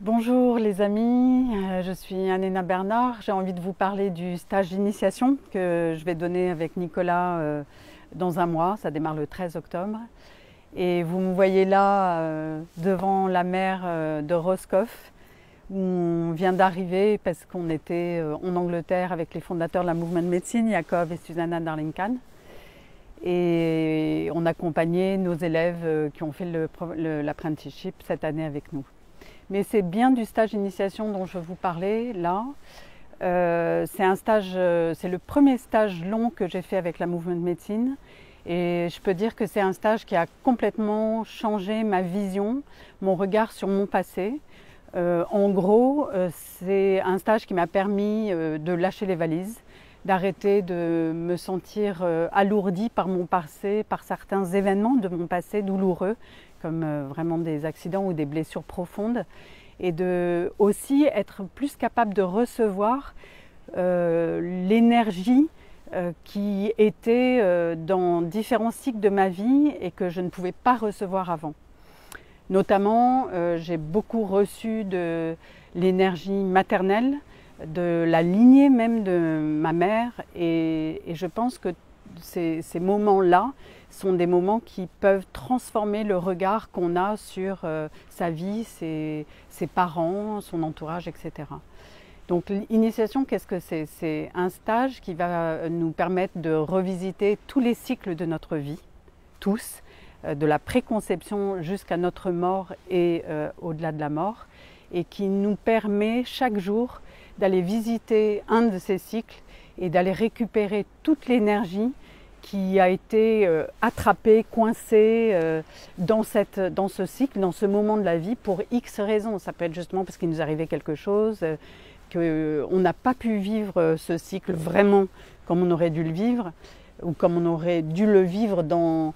Bonjour les amis, je suis Anne-Héna Bernard. J'ai envie de vous parler du stage d'initiation que je vais donner avec Nicolas dans un mois. Ça démarre le 13 octobre. Et vous me voyez là devant la mer de Roscoff, où on vient d'arriver parce qu'on était en Angleterre avec les fondateurs de la Movement Medicine, Jacob et Susanna Darling-Khan. Et on accompagnait nos élèves qui ont fait l'apprenticeship cette année avec nous. Mais c'est bien du stage d'initiation dont je vous parlais là. C'est le premier stage long que j'ai fait avec la Movement Medicine. Et je peux dire que c'est un stage qui a complètement changé ma vision, mon regard sur mon passé. En gros, c'est un stage qui m'a permis de lâcher les valises, d'arrêter de me sentir alourdie par mon passé, par certains événements de mon passé douloureux, comme vraiment des accidents ou des blessures profondes, et de aussi être plus capable de recevoir l'énergie qui était dans différents cycles de ma vie et que je ne pouvais pas recevoir avant. Notamment, j'ai beaucoup reçu de l'énergie maternelle, de la lignée même de ma mère, et je pense que ces moments-là sont des moments qui peuvent transformer le regard qu'on a sur sa vie, ses parents, son entourage, etc. Donc l'initiation, qu'est-ce que c'est? C'est un stage qui va nous permettre de revisiter tous les cycles de notre vie, tous, de la préconception jusqu'à notre mort et au-delà de la mort, et qui nous permet chaque jour d'aller visiter un de ces cycles et d'aller récupérer toute l'énergie qui a été attrapée, coincée dans ce cycle, dans ce moment de la vie pour X raisons. Ça peut être justement parce qu'il nous arrivait quelque chose, qu'on n'a pas pu vivre ce cycle vraiment comme on aurait dû le vivre, ou comme on aurait dû le vivre dans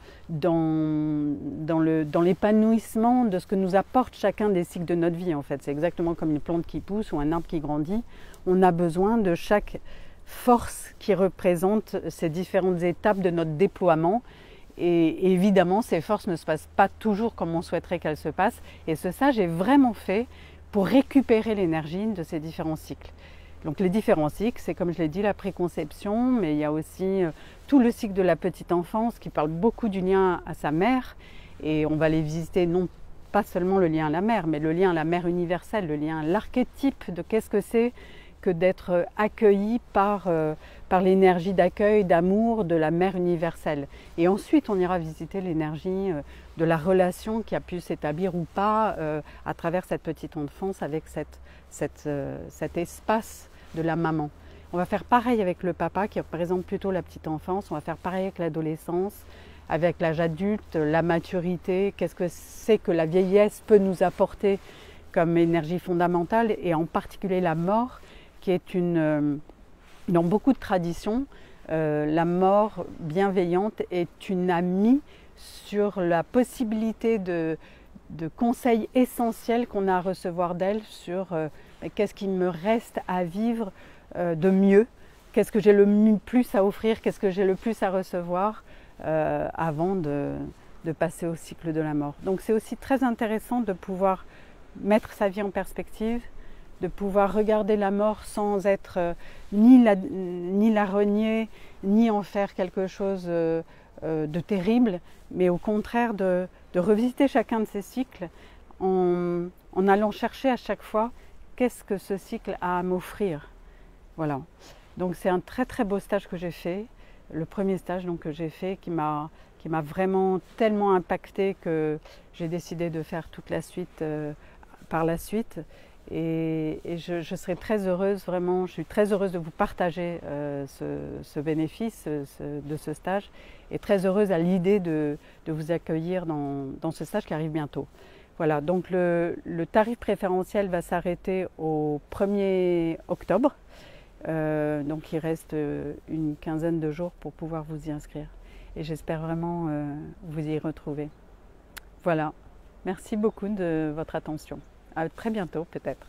l'épanouissement de ce que nous apporte chacun des cycles de notre vie. En fait, c'est exactement comme une plante qui pousse ou un arbre qui grandit. On a besoin de chaque force qui représente ces différentes étapes de notre déploiement. Et évidemment, ces forces ne se passent pas toujours comme on souhaiterait qu'elles se passent. Et ce stage est vraiment fait pour récupérer l'énergie de ces différents cycles. Donc les différents cycles, c'est comme je l'ai dit, la préconception, mais il y a aussi tout le cycle de la petite enfance qui parle beaucoup du lien à sa mère. Et on va les visiter non pas seulement le lien à la mère, mais le lien à la mère universelle, le lien à l'archétype de qu'est-ce que c'est que d'être accueilli par l'énergie d'accueil, d'amour de la mère universelle. Et ensuite, on ira visiter l'énergie de la relation qui a pu s'établir ou pas à travers cette petite enfance avec cet espace de la maman. On va faire pareil avec le papa qui représente plutôt la petite enfance, on va faire pareil avec l'adolescence, avec l'âge adulte, la maturité, qu'est-ce que c'est que la vieillesse peut nous apporter comme énergie fondamentale, et en particulier la mort, qui est dans beaucoup de traditions, la mort bienveillante est une amie sur la possibilité de conseils essentiels qu'on a à recevoir d'elle sur qu'est-ce qui me reste à vivre de mieux, qu'est-ce que j'ai le plus à offrir, qu'est-ce que j'ai le plus à recevoir avant de passer au cycle de la mort. Donc c'est aussi très intéressant de pouvoir mettre sa vie en perspective, de pouvoir regarder la mort sans être ni la renier, ni en faire quelque chose de terrible, mais au contraire de revisiter chacun de ces cycles en allant chercher à chaque fois qu'est-ce que ce cycle a à m'offrir. Voilà. Donc c'est un très très beau stage que j'ai fait, le premier stage donc, que j'ai fait qui m'a vraiment tellement impacté que j'ai décidé de faire toute la suite par la suite. Et je serai très heureuse, vraiment, je suis très heureuse de vous partager ce bénéfice de ce stage, et très heureuse à l'idée de vous accueillir dans ce stage qui arrive bientôt. Voilà, donc le tarif préférentiel va s'arrêter au 1er octobre, donc il reste une quinzaine de jours pour pouvoir vous y inscrire. Et j'espère vraiment vous y retrouver. Voilà, merci beaucoup de votre attention. À très bientôt peut-être.